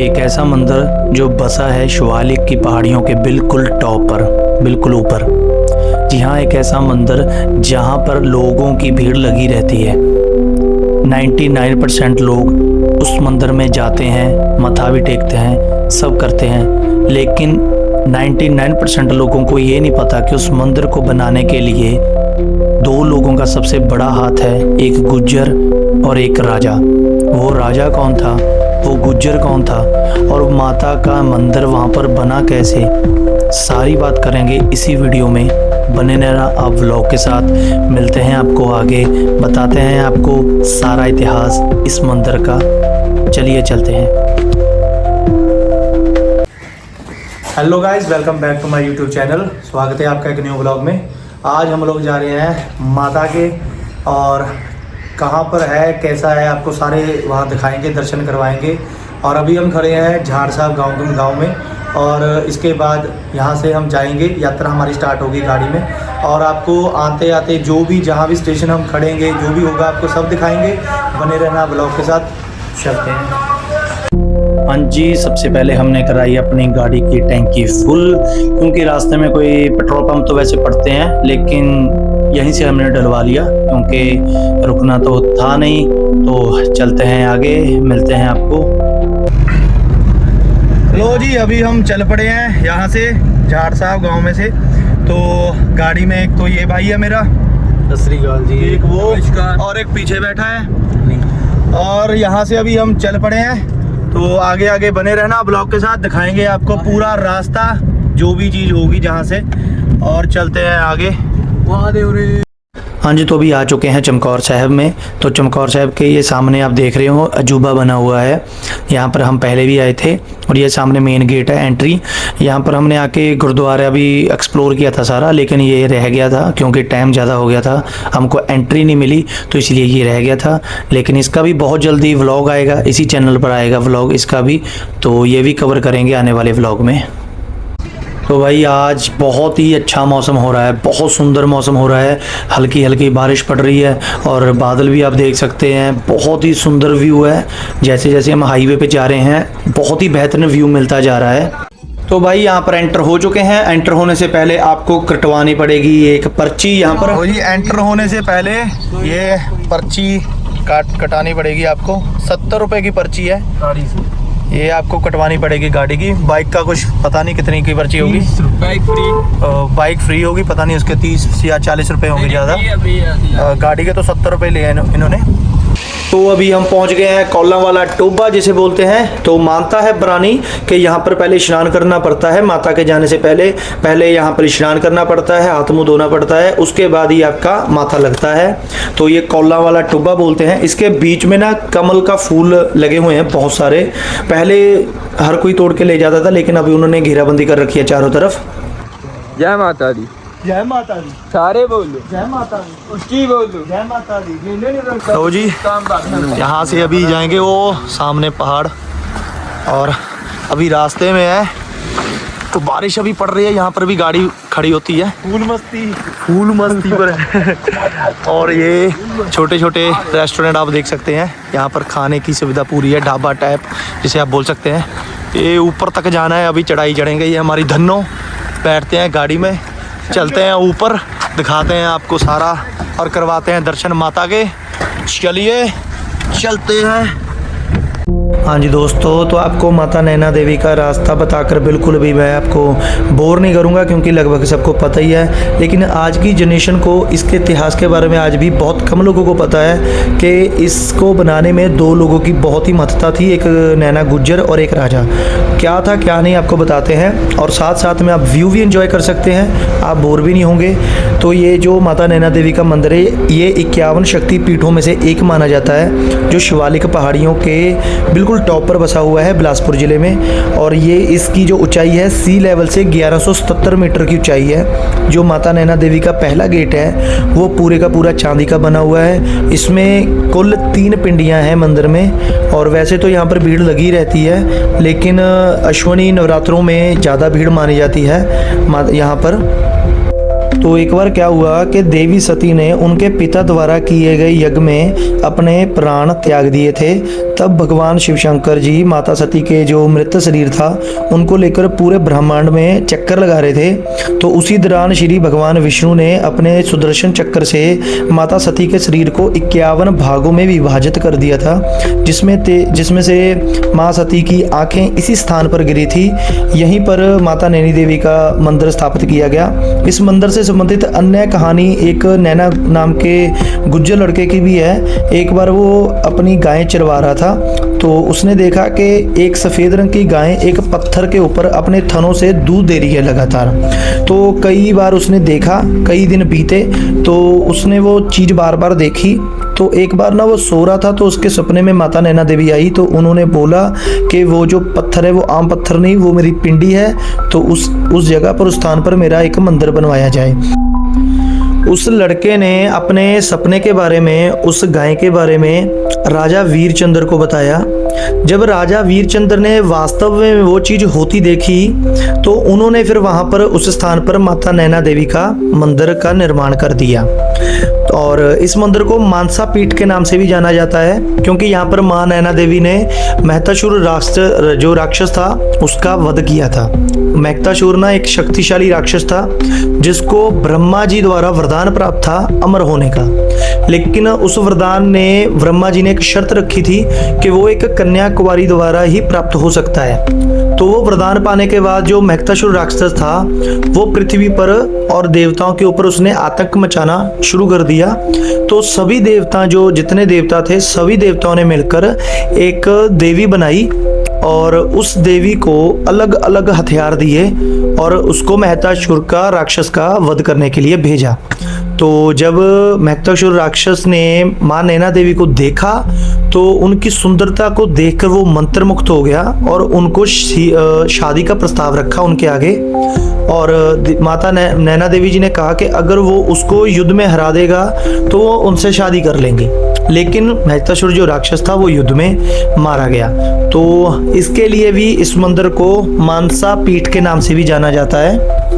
एक ऐसा मंदिर जो बसा है शिवालिक की पहाड़ियों के बिल्कुल टॉप पर, बिल्कुल ऊपर। जी हाँ, एक ऐसा मंदिर जहाँ पर लोगों की भीड़ लगी रहती है। 99% लोग उस मंदिर में जाते हैं, मत्था भी टेकते हैं, सब करते हैं, लेकिन 99% लोगों को ये नहीं पता कि उस मंदिर को बनाने के लिए दो लोगों का सबसे बड़ा हाथ है, एक गुज्जर और एक राजा। वो राजा कौन था, वो गुज्जर कौन था, और माता का मंदिर वहाँ पर बना कैसे, सारी बात करेंगे इसी वीडियो में। बने रहना आप व्लॉग के साथ। मिलते हैं आपको आगे, बताते हैं आपको सारा इतिहास इस मंदिर का। चलिए चलते हैं। Hello guys, welcome back to my YouTube channel. स्वागत है आपका एक न्यू व्लॉग में। आज हम लोग जा रहे हैं माता के, और कहाँ पर है, कैसा है, आपको सारे वहाँ दिखाएंगे, दर्शन करवाएंगे। और अभी हम खड़े हैं झाड़ साहब गाँव में, और इसके बाद यहाँ से हम जाएंगे, यात्रा हमारी स्टार्ट होगी गाड़ी में। और आपको आते आते जो भी जहाँ भी स्टेशन हम खड़ेंगे, जो भी होगा आपको सब दिखाएंगे। बने रहना ब्लॉग के साथ। चलते हैं। हाँ जी, सबसे पहले हमने कराई अपनी गाड़ी की टैंकी फुल, क्योंकि रास्ते में कोई पेट्रोल पंप तो वैसे पड़ते हैं, लेकिन यहीं से हमने डलवा लिया क्योंकि रुकना तो था नहीं। तो चलते हैं आगे, मिलते हैं आपको। लो जी, अभी हम चल पड़े हैं यहाँ से झाड़ साहब गांव में से। तो गाड़ी में एक तो ये भाई है मेरा, सत श्री अकाल जी, एक वो और एक पीछे बैठा है। और यहाँ से अभी हम चल पड़े हैं, तो आगे आगे बने रहना, ब्लॉग के साथ दिखाएंगे आपको पूरा रास्ता, जो भी चीज़ होगी जहाँ से। और चलते हैं आगे। हाँ जी, तो अभी आ चुके हैं चमकौर साहिब में। तो चमकौर साहिब के ये सामने आप देख रहे हो अजूबा बना हुआ है। यहाँ पर हम पहले भी आए थे, और ये सामने मेन गेट है एंट्री। यहाँ पर हमने आके गुरुद्वारा भी एक्सप्लोर किया था सारा, लेकिन ये रह गया था क्योंकि टाइम ज़्यादा हो गया था, हमको एंट्री नहीं मिली, तो इसलिए ये रह गया था। लेकिन इसका भी बहुत जल्दी व्लॉग आएगा, इसी चैनल पर आएगा व्लॉग इसका भी, तो ये भी कवर करेंगे आने वाले व्लॉग में। तो भाई आज बहुत ही अच्छा मौसम हो रहा है, बहुत सुंदर मौसम हो रहा है। हल्की हल्की बारिश पड़ रही है और बादल भी आप देख सकते हैं। बहुत ही सुंदर व्यू है। जैसे जैसे हम हाईवे पे जा रहे हैं, बहुत ही बेहतरीन व्यू मिलता जा रहा है। तो भाई यहाँ पर एंटर हो चुके हैं। एंटर होने से पहले आपको कटवानी पड़ेगी एक पर्ची। यहाँ पर जी एंटर होने से पहले ये पर्ची कटानी पड़ेगी आपको। 70 रुपये की पर्ची है, ये आपको कटवानी पड़ेगी गाड़ी की। बाइक का कुछ पता नहीं कितनी की पर्ची होगी, बाइक फ्री होगी, पता नहीं उसके 30 या 40 रुपये होंगे ज़्यादा। गाड़ी के तो 70 रुपये लिए इन्होंने। तो अभी हम पहुंच गए हैं कौला वाला टोबा जिसे बोलते हैं। तो मानता है पुरानी कि यहाँ पर पहले स्नान करना पड़ता है, माता के जाने से पहले यहाँ पर स्नान करना पड़ता है, हाथ मुंह धोना पड़ता है, उसके बाद ही आपका माथा लगता है। तो ये कौला वाला टोबा बोलते हैं। इसके बीच में ना कमल का फूल लगे हुए हैं बहुत सारे। पहले हर कोई तोड़ के ले जाता था, लेकिन अभी उन्होंने घेराबंदी कर रखी है चारों तरफ। जय माता दी, जय माता दी, सारे बोलो जय माता दी, उसकी बोलो जय माता दी। तो जी यहाँ से अभी जाएंगे वो सामने पहाड़, और अभी रास्ते में है। तो बारिश अभी पड़ रही है, यहाँ पर भी गाड़ी खड़ी होती है, फूल मस्ती पर है। और ये छोटे छोटे रेस्टोरेंट आप देख सकते हैं, यहाँ पर खाने की सुविधा पूरी है, ढाबा टाइप जिसे आप बोल सकते हैं। ये ऊपर तक जाना है, अभी चढ़ाई चढ़ेंगे। ये हमारी धन्नो, बैठते हैं गाड़ी में, चलते हैं ऊपर, दिखाते हैं आपको सारा और करवाते हैं दर्शन माता के। चलिए चलते हैं। हाँ जी दोस्तों, तो आपको माता नैना देवी का रास्ता बताकर बिल्कुल भी मैं आपको बोर नहीं करूँगा, क्योंकि लगभग सबको पता ही है। लेकिन आज की जनरेशन को इसके इतिहास के बारे में आज भी बहुत कम लोगों को पता है कि इसको बनाने में दो लोगों की बहुत ही महत्ता थी, एक नैना गुज्जर और एक राजा। क्या था क्या नहीं आपको बताते हैं, और साथ साथ में आप व्यू भी एंजॉय कर सकते हैं, आप बोर भी नहीं होंगे। तो ये जो माता नैना देवी का मंदिर है, ये 51 शक्ति पीठों में से एक माना जाता है, जो शिवालिक पहाड़ियों के बिल्कुल टॉप पर बसा हुआ है बिलासपुर ज़िले में। और ये इसकी जो ऊंचाई है सी लेवल से 1177 मीटर की ऊंचाई है। जो माता नैना देवी का पहला गेट है वो पूरे का पूरा चांदी का बना हुआ है। इसमें कुल 3 पिंडियाँ हैं मंदिर में। और वैसे तो यहाँ पर भीड़ लगी रहती है, लेकिन अश्वनी नवरात्रों में ज़्यादा भीड़ मानी जाती है यहाँ पर। तो एक बार क्या हुआ कि देवी सती ने उनके पिता द्वारा किए गए यज्ञ में अपने प्राण त्याग दिए थे। तब भगवान शिव शंकर जी माता सती के जो मृत शरीर था उनको लेकर पूरे ब्रह्मांड में चक्कर लगा रहे थे। तो उसी दौरान श्री भगवान विष्णु ने अपने सुदर्शन चक्र से माता सती के शरीर को 51 भागों में विभाजित कर दिया था, जिसमें से माँ सती की आंखें इसी स्थान पर गिरी थी। यहीं पर माता नैनी देवी का मंदिर स्थापित किया गया। इस मंदिर से संबंधित अन्य कहानी एक नैना नाम के गुज्जर लड़के की भी है। एक बार वो अपनी गायें चरवा रहा था, तो उसने देखा कि एक सफ़ेद रंग की गाय एक पत्थर के ऊपर अपने थनों से दूध दे रही है लगातार। तो कई बार उसने देखा, कई दिन बीते, तो उसने वो चीज़ बार बार देखी। तो एक बार ना वो सो रहा था, तो उसके सपने में माता नैना देवी आई। तो उन्होंने बोला कि वो जो पत्थर है वो आम पत्थर नहीं, वो मेरी पिंडी है। तो उस जगह पर, उस स्थान पर मेरा एक मंदिर बनवाया जाए। उस लड़के ने अपने सपने के बारे में, उस गाय के बारे में राजा वीरचंद्र को बताया। जब राजा वीरचंद्र ने वास्तव में वो चीज़ होती देखी, तो उन्होंने फिर वहाँ पर उस स्थान पर माता नैना देवी का मंदिर का निर्माण कर दिया। और इस मंदिर को मानसा पीठ के नाम से भी जाना जाता है, क्योंकि यहाँ पर माँ नैना देवी ने महतासुर जो राक्षस था उसका वध किया था। महतासुर ना एक शक्तिशाली राक्षस था, जिसको ब्रह्मा जी द्वारा वरदान प्राप्त था अमर होने का। लेकिन उस वरदान ने ब्रह्मा जी ने एक शर्त रखी थी कि वो एक कन्या कुंवारी द्वारा ही प्राप्त हो सकता है। तो वो वरदान पाने के बाद जो महतासुर राक्षस था वो पृथ्वी पर और देवताओं के ऊपर उसने आतंक मचाना शुरू कर दिया। तो सभी देवता, जो जितने देवता थे, सभी देवताओं ने मिलकर एक देवी बनाई और उस देवी को अलग अलग हथियार दिए और उसको महतासुर का राक्षस का वध करने के लिए भेजा। तो जब महतासुर राक्षस ने माँ नैना देवी को देखा, तो उनकी सुंदरता को देखकर वो मंत्रमुग्ध हो गया और उनको शादी का प्रस्ताव रखा उनके आगे। और माता नैना देवी जी ने कहा कि अगर वो उसको युद्ध में हरा देगा तो वो उनसे शादी कर लेंगी। लेकिन महतासुर जो राक्षस था वो युद्ध में मारा गया। तो इसके लिए भी इस मंदिर को मानसा पीठ के नाम से भी जाना जाता है।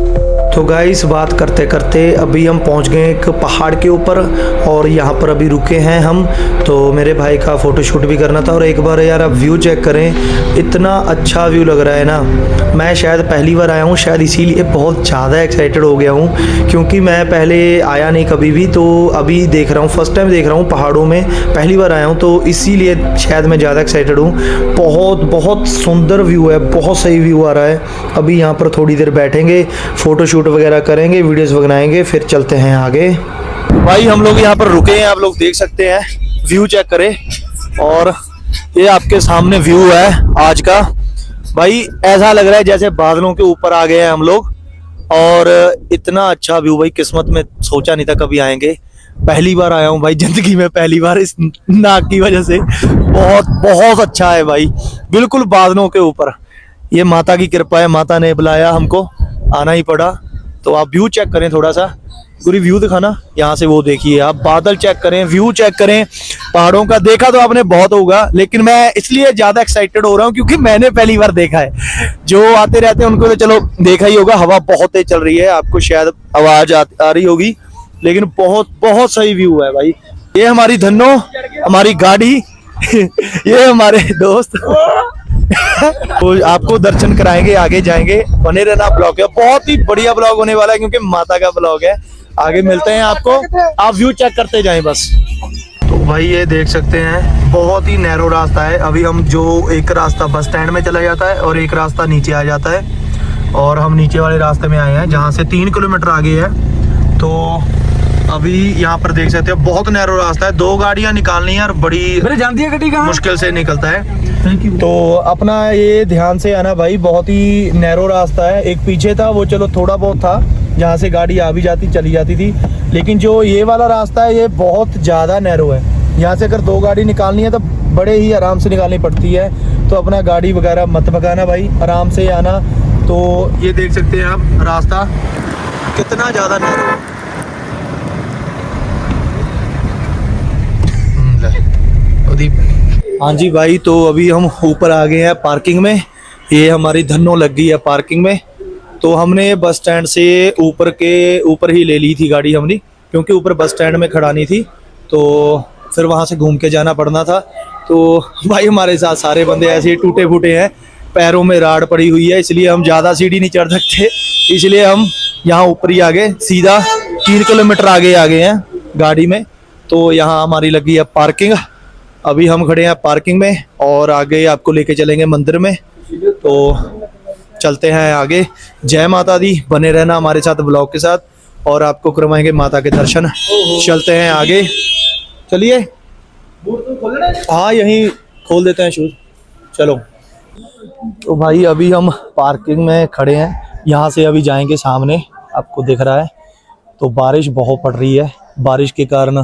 तो गाइस, बात करते करते अभी हम पहुंच गए एक पहाड़ के ऊपर और यहाँ पर अभी रुके हैं हम। तो मेरे भाई का फ़ोटोशूट भी करना था। और एक बार यार आप व्यू चेक करें, इतना अच्छा व्यू लग रहा है ना। मैं शायद पहली बार आया हूँ, शायद इसीलिए बहुत ज़्यादा एक्साइटेड हो गया हूँ, क्योंकि मैं पहले आया नहीं कभी भी। तो अभी देख रहा हूँ, फर्स्ट टाइम देख रहा हूँ पहाड़ों में, पहली बार आया हूँ, तो इसीलिए शायद मैं ज़्यादा एक्साइटेड हूँ। बहुत सुंदर व्यू है, बहुत सही व्यू आ रहा है। अभी यहाँ पर थोड़ी देर बैठेंगे, फ़ोटोशूट वगैरह करेंगे, वीडियोस बनाएंगे, फिर चलते हैं आगे। भाई हम लोग यहाँ पर रुके हैं, आप लोग देख सकते हैं, व्यू चेक करें। और ये आपके सामने व्यू है आज का। भाई ऐसा लग रहा है जैसे बादलों के ऊपर आ गए हैं हम लोग। और इतना अच्छा व्यू, भाई किस्मत में सोचा नहीं था कभी आएंगे। पहली बार आया हूँ भाई, जिंदगी में पहली बार, इस नाक की वजह से। बहुत अच्छा है भाई, बिल्कुल बादलों के ऊपर। ये माता की कृपा है, माता ने बुलाया, हमको आना ही पड़ा। तो आप व्यू चेक करें, थोड़ा सा पूरी व्यू दिखाना, यहाँ से वो देखिए आप, बादल चेक करें, व्यू चेक करें। पहाड़ों का देखा तो आपने बहुत होगा, लेकिन मैं इसलिए ज्यादा एक्साइटेड हो रहा हूँ क्योंकि मैंने पहली बार देखा है। जो आते रहते हैं उनको तो चलो देखा ही होगा। हवा बहुत तेज चल रही है, आपको शायद आवाज आ रही होगी, लेकिन बहुत सही व्यू है भाई। ये हमारी धन्नो, हमारी गाड़ी ये हमारे दोस्त तो आपको दर्शन कराएंगे, आगे जाएंगे, बने रहना। ब्लॉग है बहुत ही बढ़िया ब्लॉग होने वाला है, क्योंकि माता का ब्लॉग है। आगे मिलते हैं आपको, आप व्यू चेक करते जाएं बस। तो भाई ये देख सकते हैं, बहुत ही नैरो रास्ता है। अभी हम जो एक रास्ता बस स्टैंड में चला जाता है और एक रास्ता नीचे आ जाता है, और हम नीचे वाले रास्ते में आए हैं जहाँ से 3 किलोमीटर आगे है। तो अभी यहाँ पर देख सकते हो, बहुत नैरो रास्ता है, 2 गाड़ियाँ निकालनी है और बड़ी मुश्किल से निकलता है। तो अपना ये ध्यान से आना भाई, बहुत ही नैरो रास्ता है। एक पीछे था, वो चलो थोड़ा बहुत था जहाँ से गाड़ी आ भी जाती, चली जाती थी, लेकिन जो ये वाला रास्ता है ये बहुत ज़्यादा नैरो है। यहाँ से अगर 2 गाड़ी निकालनी है तो बड़े ही आराम से निकालनी पड़ती है। तो अपना गाड़ी वगैरह मत भगाना भाई, आराम से आना। तो ये देख सकते हैं आप, रास्ता कितना ज़्यादा नैरो है। हाँ जी भाई, तो अभी हम ऊपर आ गए हैं पार्किंग में। ये हमारी धन्नो लग गई है पार्किंग में। तो हमने बस स्टैंड से ऊपर ही ले ली थी गाड़ी हमने, क्योंकि ऊपर बस स्टैंड में खड़ानी थी, तो फिर वहाँ से घूम के जाना पड़ना था। तो भाई हमारे साथ सारे बंदे ऐसे ही टूटे फूटे हैं, पैरों में राड़ पड़ी हुई है, इसलिए हम ज़्यादा सीढ़ी नहीं चढ़ सकते, इसलिए हम यहाँ ऊपर ही आ गए, सीधा 3 किलोमीटर आगे आ गए हैं गाड़ी में। तो यहाँ हमारी लगी है पार्किंग, अभी हम खड़े हैं पार्किंग में और आगे आपको लेके चलेंगे मंदिर में। तो चलते हैं आगे। जय माता दी, बने रहना हमारे साथ ब्लॉग के साथ और आपको करवाएंगे माता के दर्शन। चलते हैं आगे, चलिए। हाँ यहीं खोल देते हैं शूज, चलो। तो भाई अभी हम पार्किंग में खड़े हैं, यहाँ से अभी जाएंगे सामने, आपको दिख रहा है। तो बारिश बहुत पड़ रही है, बारिश के कारण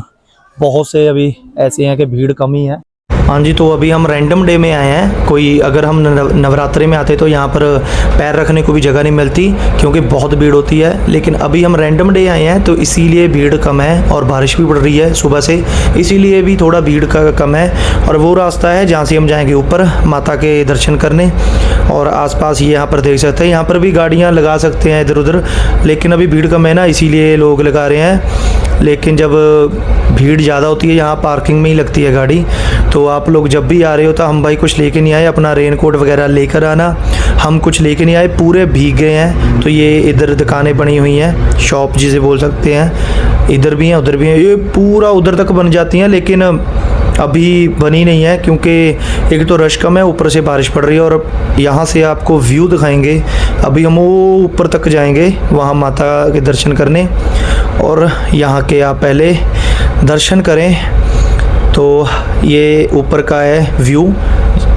बहुत से अभी ऐसे हैं कि भीड़ कम ही है। हाँ जी, तो अभी हम रैंडम डे में आए हैं। कोई अगर हम नवरात्रि में आते तो यहाँ पर पैर रखने को भी जगह नहीं मिलती, क्योंकि बहुत भीड़ होती है। लेकिन अभी हम रैंडम डे आए हैं तो इसीलिए भीड़ कम है, और बारिश भी पड़ रही है सुबह से, इसीलिए भी थोड़ा भीड़ का कम है। और वो रास्ता है जहाँ से हम जाएंगे ऊपर माता के दर्शन करने। और आसपास ये यहाँ पर देख सकते हैं, यहाँ पर भी गाड़ियाँ लगा सकते हैं इधर उधर, लेकिन अभी भीड़ कम है ना, इसीलिए लोग लगा रहे हैं। लेकिन जब भीड़ ज़्यादा होती है यहाँ पार्किंग में ही लगती है गाड़ी। तो आप लोग जब भी आ रहे हो तो हम भाई कुछ लेके नहीं आए, अपना रेनकोट वगैरह लेकर आना। हम कुछ लेके नहीं आए, पूरे भीग गए हैं। तो ये इधर दुकानें बनी हुई हैं, शॉप जिसे बोल सकते हैं, इधर भी हैं उधर भी हैं, ये पूरा उधर तक बन जाती हैं, लेकिन अभी बनी नहीं है क्योंकि एक तो रश कम है, ऊपर से बारिश पड़ रही है। और यहाँ से आपको व्यू दिखाएंगे, अभी हम वो ऊपर तक जाएंगे वहाँ माता के दर्शन करने, और यहाँ के आप पहले दर्शन करें। तो ये ऊपर का है व्यू,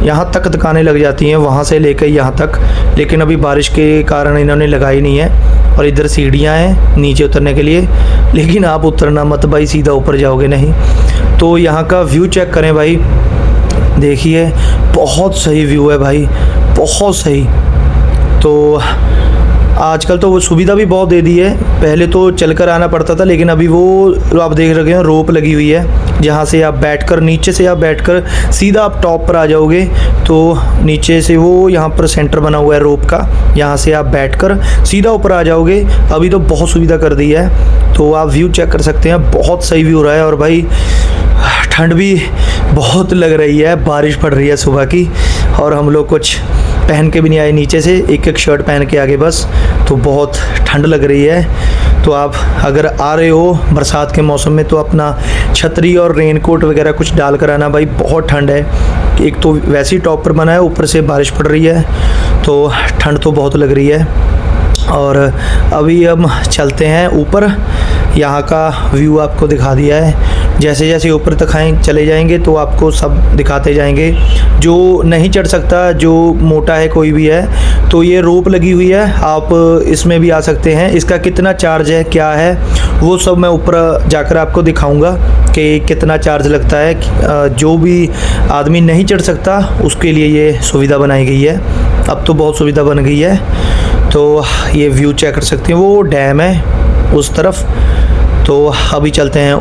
यहाँ तक दुकानें लग जाती हैं वहाँ से लेकर यहाँ तक, लेकिन अभी बारिश के कारण इन्होंने लगाई नहीं है। और इधर सीढ़ियाँ हैं नीचे उतरने के लिए, लेकिन आप उतरना मत भाई, सीधा ऊपर जाओगे नहीं। तो यहाँ का व्यू चेक करें भाई, देखिए बहुत सही व्यू है भाई, बहुत सही। तो आजकल तो वो सुविधा भी बहुत दे दी है, पहले तो चलकर आना पड़ता था, लेकिन अभी वो आप देख रहे हैं रोप लगी हुई है, जहाँ से आप बैठकर, नीचे से आप बैठकर सीधा आप टॉप पर आ जाओगे। तो नीचे से वो यहाँ पर सेंटर बना हुआ है रोप का, यहाँ से आप बैठकर सीधा ऊपर आ जाओगे। अभी तो बहुत सुविधा कर दी है, तो आप व्यू चेक कर सकते हैं, बहुत सही व्यू रहा है। और भाई ठंड भी बहुत लग रही है, बारिश पड़ रही है सुबह की, और हम लोग कुछ पहन के भी नहीं आए, नीचे से एक शर्ट पहन के आगे बस। तो बहुत ठंड लग रही है। तो आप अगर आ रहे हो बरसात के मौसम में तो अपना छतरी और रेनकोट वगैरह कुछ डाल कर आना भाई, बहुत ठंड है। एक तो वैसे ही टॉप पर बना है, ऊपर से बारिश पड़ रही है, तो ठंड तो बहुत लग रही है। और अभी हम चलते हैं ऊपर, यहाँ का व्यू आपको दिखा दिया है। जैसे जैसे ऊपर तक चले जाएंगे तो आपको सब दिखाते जाएंगे। जो नहीं चढ़ सकता, जो मोटा है कोई भी है, तो ये रोप लगी हुई है, आप इसमें भी आ सकते हैं। इसका कितना चार्ज है, क्या है, वो सब मैं ऊपर जाकर आपको दिखाऊंगा कि कितना चार्ज लगता है। जो भी आदमी नहीं चढ़ सकता उसके लिए ये सुविधा बनाई गई है, अब तो बहुत सुविधा बन गई है। तो ये व्यू चेक कर सकते हैं, वो डैम है उस तरफ। तो अभी चलते हैं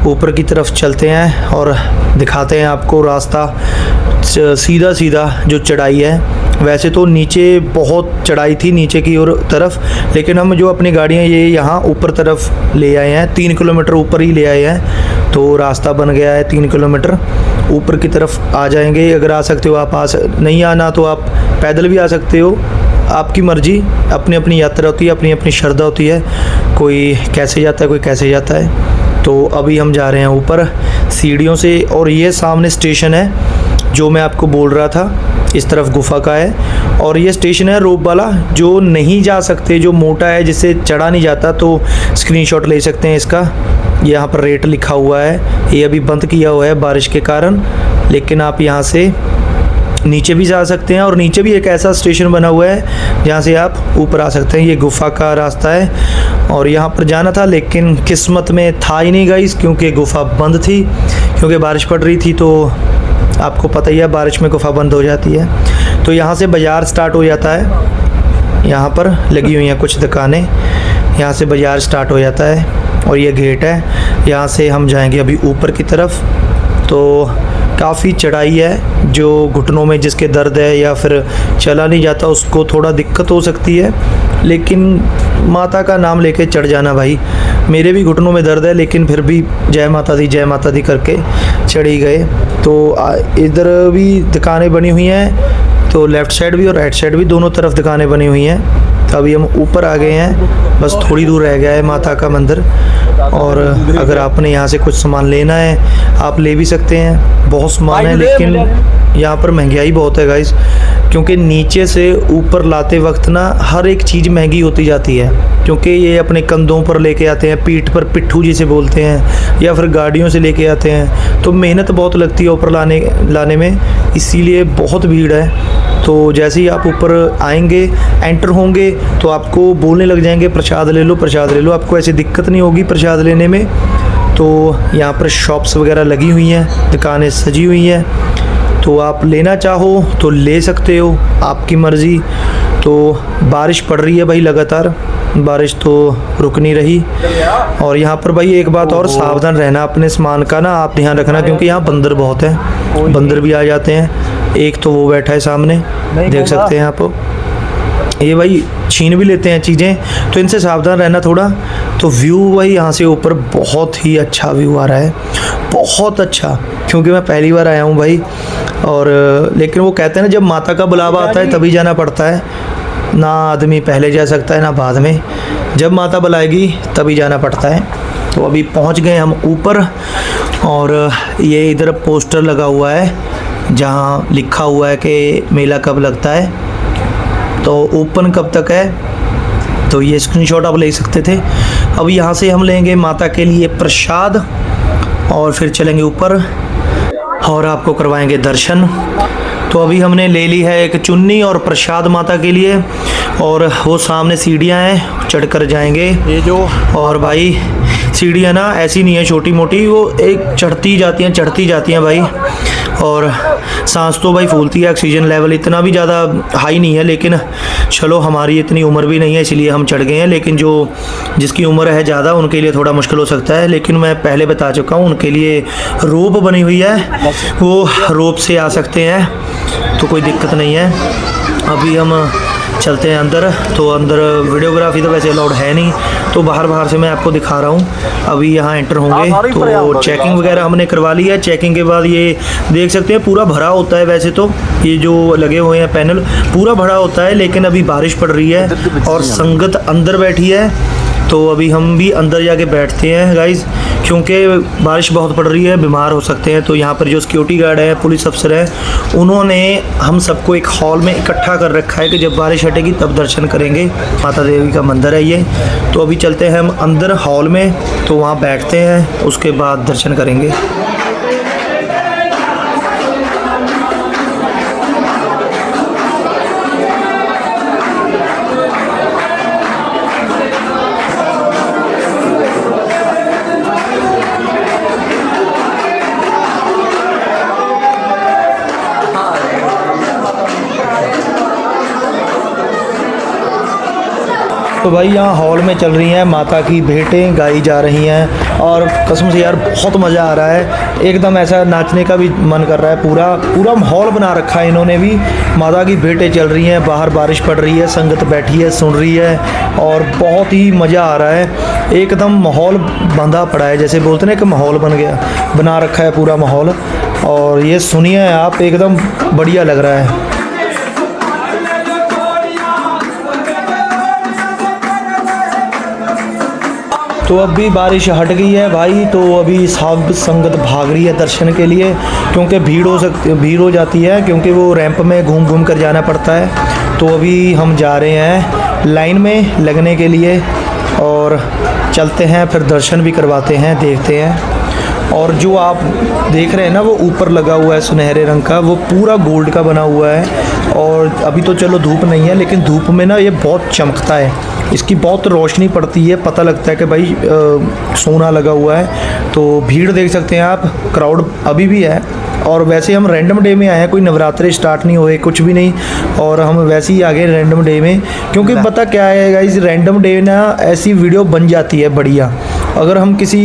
ऊपर की तरफ चलते हैं और दिखाते हैं आपको रास्ता। सीधा सीधा जो चढ़ाई है, वैसे तो नीचे बहुत चढ़ाई थी नीचे की ओर तरफ, लेकिन हम जो अपनी गाड़ियाँ ये यहाँ ऊपर तरफ ले आए हैं, 3 किलोमीटर ऊपर ही ले आए हैं। तो रास्ता बन गया है 3 किलोमीटर ऊपर की तरफ आ जाएंगे। अगर आ सकते हो आप, नहीं आना तो आप पैदल भी आ सकते हो, आपकी मर्जी, अपनी अपनी यात्रा होती है, अपनी अपनी श्रद्धा होती है, कोई कैसे जाता है कोई कैसे जाता है। तो अभी हम जा रहे हैं ऊपर सीढ़ियों से, और ये सामने स्टेशन है जो मैं आपको बोल रहा था, इस तरफ गुफा का है। और ये स्टेशन है रोप वाला, जो नहीं जा सकते, जो मोटा है जिससे चढ़ा नहीं जाता, तो स्क्रीनशॉट ले सकते हैं इसका। यहाँ पर रेट लिखा हुआ है, ये अभी बंद किया हुआ है बारिश के कारण, लेकिन आप यहाँ से नीचे भी जा सकते हैं। और नीचे भी एक ऐसा स्टेशन बना हुआ है जहाँ से आप ऊपर आ सकते हैं। ये गुफा का रास्ता है और यहाँ पर जाना था, लेकिन किस्मत में था ही नहीं गाइस, क्योंकि गुफा बंद थी, क्योंकि बारिश पड़ रही थी। तो आपको पता ही है बारिश में गुफा बंद हो जाती है। तो यहाँ से बाज़ार स्टार्ट हो जाता है, यहाँ पर लगी हुई हैं कुछ दुकानें, यहाँ से बाज़ार स्टार्ट हो जाता है। और ये गेट है, यहाँ से हम जाएंगे अभी ऊपर की तरफ। तो काफ़ी चढ़ाई है, जो घुटनों में जिसके दर्द है या फिर चला नहीं जाता उसको थोड़ा दिक्कत हो सकती है, लेकिन माता का नाम लेके चढ़ जाना भाई। मेरे भी घुटनों में दर्द है लेकिन फिर भी जय माता दी करके चढ़ी गए। तो इधर भी दुकानें बनी हुई हैं, तो लेफ़्ट साइड भी और राइट साइड भी दोनों तरफ दुकानें बनी हुई हैं। तो अभी हम ऊपर आ गए हैं, बस थोड़ी दूर रह गया है माता का मंदिर। और अगर आपने यहाँ से कुछ सामान लेना है आप ले भी सकते हैं, बहुत सामान है, लेकिन यहाँ पर महंगाई बहुत है गाइस, क्योंकि नीचे से ऊपर लाते वक्त ना हर एक चीज़ महंगी होती जाती है, क्योंकि ये अपने कंधों पर लेके आते हैं, पीठ पर पिट्ठू जिसे बोलते हैं, या फिर गाड़ियों से लेके आते हैं, तो मेहनत बहुत लगती है ऊपर लाने में, इसीलिए बहुत भीड़ है। तो जैसे ही आप ऊपर आएंगे, एंटर होंगे, तो आपको बोलने लग जाएंगे प्रसाद ले लो, प्रसाद ले लो। आपको ऐसी दिक्कत नहीं होगी प्रसाद लेने में। तो यहाँ पर शॉप्स वगैरह लगी हुई हैं, दुकानें सजी हुई हैं, तो आप लेना चाहो तो ले सकते हो, आपकी मर्ज़ी। तो बारिश पड़ रही है भाई लगातार, बारिश तो रुक नहीं रही। और यहाँ पर भाई एक बात और, सावधान रहना अपने सामान का ना, आप ध्यान रखना, क्योंकि यहाँ बंदर बहुत हैं, बंदर भी आ जाते हैं। एक तो वो बैठा है सामने, देख सकते हैं आप, ये भाई छीन भी लेते हैं चीज़ें, तो इनसे सावधान रहना थोड़ा। तो व्यू भाई यहाँ से ऊपर बहुत ही अच्छा व्यू आ रहा है, बहुत अच्छा, क्योंकि मैं पहली बार आया हूँ भाई। और लेकिन वो कहते हैं ना, जब माता का बुलावा आता है तभी जाना पड़ता है, ना आदमी पहले जा सकता है ना बाद में, जब माता बुलाएगी तभी जाना पड़ता है। तो अभी पहुँच गए हम ऊपर, और ये इधर पोस्टर लगा हुआ है जहाँ लिखा हुआ है कि मेला कब लगता है, तो ओपन कब तक है। तो ये स्क्रीनशॉट आप ले सकते थे। अब यहाँ से हम लेंगे माता के लिए प्रसाद और फिर चलेंगे ऊपर और आपको करवाएंगे दर्शन। तो अभी हमने ले ली है एक चुन्नी और प्रसाद माता के लिए, और वो सामने सीढ़ियाँ हैं, चढ़कर जाएंगे ये जो। और भाई सीढ़ियाँ ना ऐसी नहीं है छोटी मोटी, वो एक चढ़ती जाती हैं भाई। और सांस तो भाई फूलती है, ऑक्सीजन लेवल इतना भी ज़्यादा हाई नहीं है, लेकिन चलो हमारी इतनी उम्र भी नहीं है इसलिए हम चढ़ गए हैं। लेकिन जिसकी उम्र है ज़्यादा उनके लिए थोड़ा मुश्किल हो सकता है, लेकिन मैं पहले बता चुका हूँ उनके लिए रोप बनी हुई है, वो रोप से आ सकते हैं, तो कोई दिक्कत नहीं है। अभी हम चलते हैं अंदर। तो अंदर वीडियोग्राफी तो वैसे अलाउड है नहीं, तो बाहर से मैं आपको दिखा रहा हूँ। अभी यहाँ एंटर होंगे तो चेकिंग वगैरह हमने करवा ली है। चेकिंग के बाद ये देख सकते हैं पूरा भरा होता है, वैसे तो ये जो लगे हुए हैं पैनल पूरा भरा होता है, लेकिन अभी बारिश पड़ रही है और संगत अंदर बैठी है, तो अभी हम भी अंदर जाके बैठते हैं गाइज़, क्योंकि बारिश बहुत पड़ रही है, बीमार हो सकते हैं। तो यहाँ पर जो सिक्योरिटी गार्ड है, पुलिस अफसर है, उन्होंने हम सबको एक हॉल में इकट्ठा कर रखा है कि जब बारिश हटेगी तब दर्शन करेंगे। माता देवी का मंदिर है ये। तो अभी चलते हैं हम अंदर हॉल में, तो वहाँ बैठते हैं, उसके बाद दर्शन करेंगे। तो भाई यहाँ हॉल में चल रही हैं माता की भेंटें गाई जा रही हैं, और कसम से यार बहुत मज़ा आ रहा है, एकदम ऐसा नाचने का भी मन कर रहा है। पूरा माहौल बना रखा है इन्होंने भी। माता की भेंटें चल रही हैं, बाहर बारिश पड़ रही है, संगत बैठी है सुन रही है, और बहुत ही मज़ा आ रहा है। एकदम माहौल बंधा पड़ा है, जैसे बोलते हैं कि माहौल बना रखा है पूरा माहौल। और ये सुनिए आप, एकदम बढ़िया लग रहा है। तो अब भी बारिश हट गई है भाई, तो अभी सब संगत भाग रही है दर्शन के लिए, क्योंकि भीड़ हो जाती है, क्योंकि वो रैंप में घूम कर जाना पड़ता है। तो अभी हम जा रहे हैं लाइन में लगने के लिए, और चलते हैं फिर दर्शन भी करवाते हैं, देखते हैं। और जो आप देख रहे हैं ना, वो ऊपर लगा हुआ है सुनहरे रंग का, वो पूरा गोल्ड का बना हुआ है। और अभी तो चलो धूप नहीं है, लेकिन धूप में ना ये बहुत चमकता है, इसकी बहुत रोशनी पड़ती है, पता लगता है कि भाई सोना लगा हुआ है। तो भीड़ देख सकते हैं आप, क्राउड अभी भी है। और वैसे हम रैंडम डे में आए हैं, कोई नवरात्रे स्टार्ट नहीं हुए, कुछ भी नहीं, और हम वैसे ही आ गए रैंडम डे में, क्योंकि पता क्या है गाइस, रैंडम डे ना ऐसी वीडियो बन जाती है बढ़िया, अगर हम किसी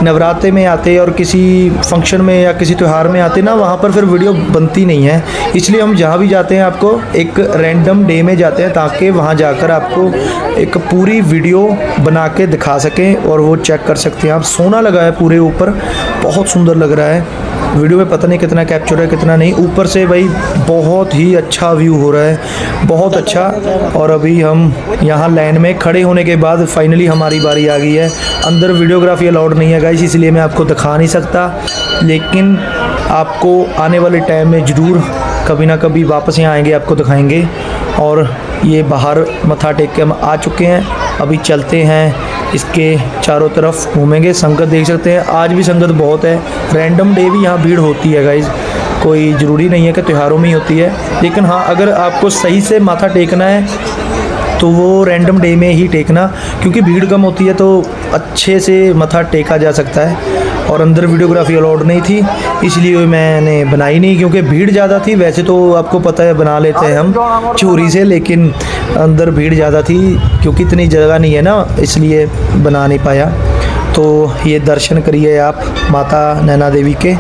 नवरात्रे में आते और किसी फंक्शन में या किसी त्यौहार में आते ना, वहाँ पर फिर वीडियो बनती नहीं है। इसलिए हम जहाँ भी जाते हैं आपको एक रैंडम डे में जाते हैं, ताकि वहाँ जाकर आपको एक पूरी वीडियो बना के दिखा सकें और वो चेक कर सकते हैं आप। सोना लगा है पूरे ऊपर, बहुत सुंदर लग रहा है। वीडियो में पता नहीं कितना कैप्चर है कितना नहीं। ऊपर से भाई बहुत ही अच्छा व्यू हो रहा है, बहुत अच्छा। और अभी हम यहाँ लाइन में खड़े होने के बाद फाइनली हमारी बारी आ गई है। अंदर वीडियोग्राफी अलाउड नहीं है गाइस, इसलिए मैं आपको दिखा नहीं सकता, लेकिन आपको आने वाले टाइम में ज़रूर कभी ना कभी वापस यहाँ आएंगे, आपको दिखाएंगे। और ये बाहर मत्था टेक के हम आ चुके हैं, अभी चलते हैं इसके चारों तरफ घूमेंगे। संगत देख सकते हैं, आज भी संगत बहुत है। रैंडम डे भी यहाँ भीड़ होती है गाइज, कोई ज़रूरी नहीं है कि त्योहारों में ही होती है, लेकिन हाँ अगर आपको सही से माथा टेकना है तो वो रैंडम डे में ही टेकना, क्योंकि भीड़ कम होती है तो अच्छे से मत्था टेका जा सकता है। और अंदर वीडियोग्राफी अलाउड नहीं थी, इसलिए मैंने बनाई नहीं, क्योंकि भीड़ ज़्यादा थी। वैसे तो आपको पता है बना लेते हैं हम चोरी से, लेकिन अंदर भीड़ ज़्यादा थी, क्योंकि इतनी जगह नहीं है ना, इसलिए बना नहीं पाया। तो ये दर्शन करिए आप माता नैना देवी के।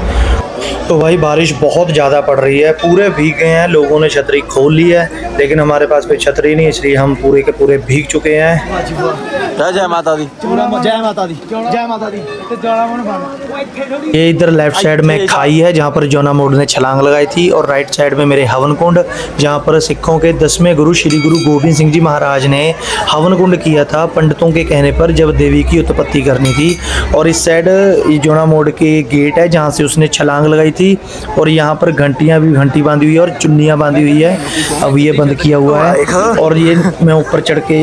तो भाई बारिश बहुत ज़्यादा पड़ रही है, पूरे भीग गए हैं, लोगों ने छतरी खोल ली है, लेकिन हमारे पास कोई छतरी नहीं, इसलिए हम पूरे के पूरे भीग चुके हैं। जय माता दी। जय माता दी, जय माता दी। ये इधर लेफ्ट साइड में खाई है जहाँ पर जोना मोड़ ने छलांग लगाई थी, और राइट साइड में मेरे हवन कुंड, जहाँ पर सिखों के 10वें गुरु श्री गुरु गोविंद सिंह जी महाराज ने हवन कुंड किया था पंडितों के कहने पर, जब देवी की उत्पत्ति करनी थी। और इस साइड जोना मोड़ के गेट है जहाँ से उसने छलांग लगाई थी। और यहाँ पर घंटियाँ भी, घंटी बांधी हुई है और चुन्नियाँ बांधी हुई है। अब ये बंद किया हुआ है। और ये मैं ऊपर चढ़ के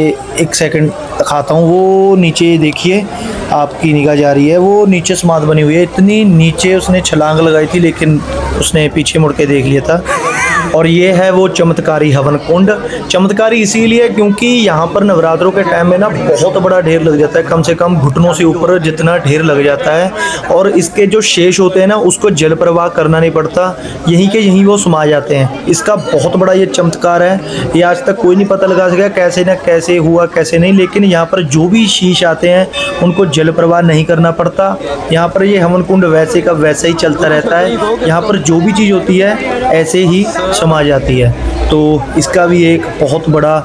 एक सेकंड दिखाता हूँ, वो नीचे देखिए, आपकी निगाह जा रही है, वो नीचे समाध बनी हुई है। इतनी नीचे उसने छलांग लगाई थी, लेकिन उसने पीछे मुड़ के देख लिया था। और ये है वो चमत्कारी हवन कुंड। चमत्कारी इसीलिए क्योंकि यहाँ पर नवरात्रों के टाइम में ना बहुत बड़ा ढेर लग जाता है, कम से कम घुटनों से ऊपर जितना ढेर लग जाता है। और इसके जो शेष होते हैं ना, उसको जल प्रवाह करना नहीं पड़ता, यहीं के यहीं वो समा जाते हैं। इसका बहुत बड़ा ये चमत्कार है। ये आज तक कोई नहीं पता लगा सका कैसे ना कैसे हुआ, कैसे नहीं, लेकिन यहाँ पर जो भी शीश आते हैं उनको जल प्रवाह नहीं करना पड़ता। यहाँ पर ये हवन कुंड वैसे का वैसे ही चलता रहता है। यहाँ पर जो भी चीज़ होती है ऐसे ही समा जाती है। तो इसका भी एक बहुत बड़ा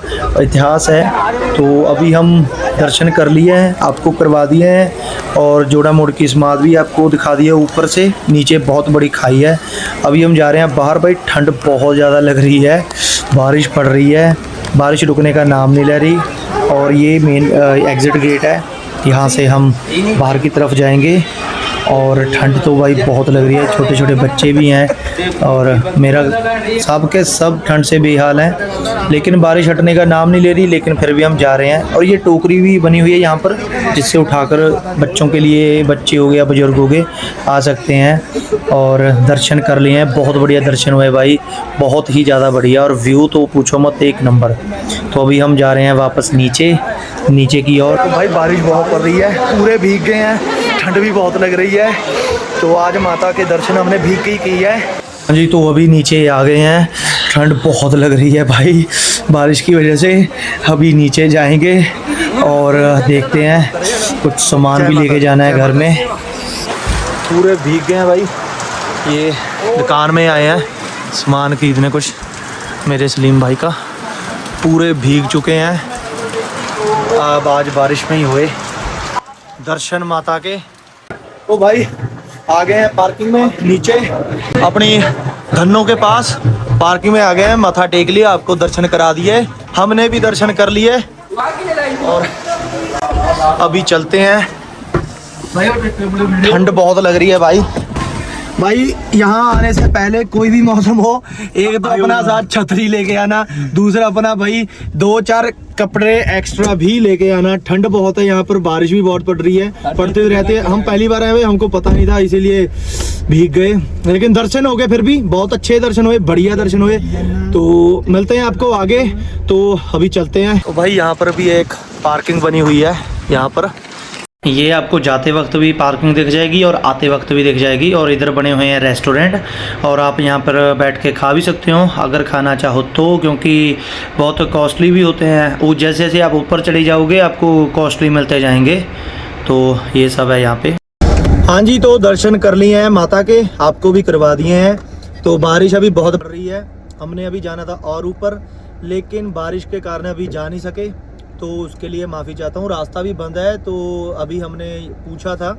इतिहास है। तो अभी हम दर्शन कर लिए हैं, आपको करवा दिए हैं, और जोड़ा मोड़ की समाधि भी आपको दिखा दी है ऊपर से। नीचे बहुत बड़ी खाई है। अभी हम जा रहे हैं बाहर। भाई ठंड बहुत ज़्यादा लग रही है, बारिश पड़ रही है, बारिश रुकने का नाम नहीं ले रही। और ये मेन एग्ज़िट गेट है, यहाँ से हम बाहर की तरफ जाएंगे। और ठंड तो भाई बहुत लग रही है, छोटे छोटे बच्चे भी हैं, और मेरा सब के सब ठंड से बेहाल हैं। लेकिन बारिश हटने का नाम नहीं ले रही, लेकिन फिर भी हम जा रहे हैं। और ये टोकरी भी बनी हुई है यहाँ पर, जिससे उठाकर बच्चों के लिए, बच्चे हो गए, बुजुर्ग हो गए, आ सकते हैं। और दर्शन कर लिए हैं, बहुत बढ़िया दर्शन हुए भाई, बहुत ही ज़्यादा बढ़िया। और व्यू तो पूछो मत, एक नंबर। तो अभी हम जा रहे हैं वापस नीचे की ओर। तो भाई बारिश बहुत पड़ रही है, पूरे भीग गए हैं, ठंड भी बहुत लग रही है। तो आज माता के दर्शन हमने भीग के ही की है। हाँ जी, तो अभी नीचे आ गए हैं, ठंड बहुत लग रही है भाई बारिश की वजह से। अभी नीचे जाएंगे और देखते हैं, कुछ सामान भी लेके जाना है घर में। पूरे भीग गए हैं भाई, ये दुकान में आए हैं सामान खरीदने कुछ, मेरे सलीम भाई का। पूरे भीग चुके हैं, अब आज बारिश में ही हुए दर्शन माता के। तो भाई आ गए हैं पार्किंग में, नीचे अपनी धन्नों के पास पार्किंग में आ गए हैं। माथा टेक लिया, आपको दर्शन करा दिए, हमने भी दर्शन कर लिए, और अभी चलते हैं। ठंड बहुत लग रही है भाई यहाँ आने से पहले कोई भी मौसम हो, एक तो अपना साथ छतरी लेके आना, दूसरा अपना भाई 2-4 कपड़े एक्स्ट्रा भी लेके आना। ठंड बहुत है यहाँ पर, बारिश भी बहुत पड़ रही है, पड़ते हुए रहते हैं। हम पहली बार आए हुए, हमको पता नहीं था, इसीलिए भीग गए, लेकिन दर्शन हो गए, फिर भी बहुत अच्छे दर्शन हुए, बढ़िया दर्शन हुए। तो मिलते हैं आपको आगे, तो अभी चलते हैं। तो भाई यहाँ पर भी एक पार्किंग बनी हुई है, यहाँ पर ये आपको जाते वक्त भी पार्किंग दिख जाएगी और आते वक्त भी दिख जाएगी। और इधर बने हुए हैं रेस्टोरेंट, और आप यहाँ पर बैठ के खा भी सकते हो अगर खाना चाहो तो, क्योंकि बहुत कॉस्टली भी होते हैं। वो जैसे जैसे आप ऊपर चले जाओगे आपको कॉस्टली मिलते जाएंगे। तो ये सब है यहाँ पे। हाँ जी, तो दर्शन कर लिए हैं माता के, आपको भी करवा दिए हैं। तो बारिश अभी बहुत पड़ रही है, हमने अभी जाना था और ऊपर, लेकिन बारिश के कारण अभी जा नहीं सके, तो उसके लिए माफ़ी चाहता हूँ। रास्ता भी बंद है, तो अभी हमने पूछा था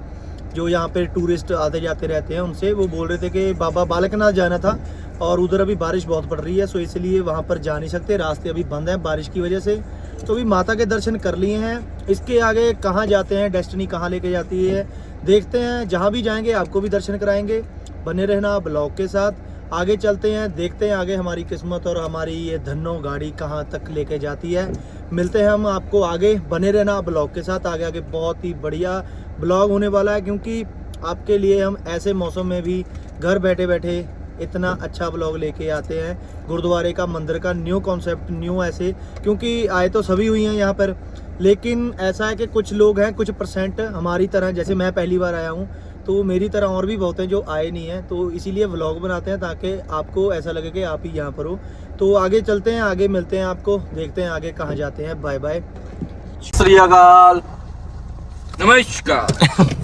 जो यहाँ पे टूरिस्ट आते जाते रहते हैं उनसे, वो बोल रहे थे कि बाबा बालकनाथ जाना था और उधर अभी बारिश बहुत पड़ रही है, सो इसलिए वहाँ पर जा नहीं सकते, रास्ते अभी बंद हैं बारिश की वजह से। तो अभी माता के दर्शन कर लिए हैं, इसके आगे कहाँ जाते हैं, डेस्टिनी कहाँ लेके जाती है देखते हैं। जहाँ भी जाएंगे आपको भी दर्शन कराएंगे, बने रहना ब्लॉग के साथ। आगे चलते हैं, देखते हैं आगे हमारी किस्मत और हमारी ये धन्नो गाड़ी कहाँ तक लेके जाती है। मिलते हैं हम आपको आगे, बने रहना ब्लॉग के साथ। आगे आगे बहुत ही बढ़िया ब्लॉग होने वाला है, क्योंकि आपके लिए हम ऐसे मौसम में भी घर बैठे बैठे इतना अच्छा ब्लॉग लेके आते हैं। गुरुद्वारे का, मंदिर का न्यू कॉन्सेप्ट, न्यू ऐसे, क्योंकि आए तो सभी हुई हैं यहाँ पर, लेकिन ऐसा है कि कुछ लोग हैं, कुछ परसेंट हमारी तरह, जैसे मैं पहली बार आया हूँ, तो मेरी तरह और भी बहुत हैं जो आए नहीं हैं, तो इसीलिए व्लॉग बनाते हैं ताकि आपको ऐसा लगे कि आप ही यहाँ पर हो। तो आगे चलते हैं, आगे मिलते हैं आपको, देखते हैं आगे कहाँ जाते हैं। Bye bye. श्री अकाल। नमस्कार।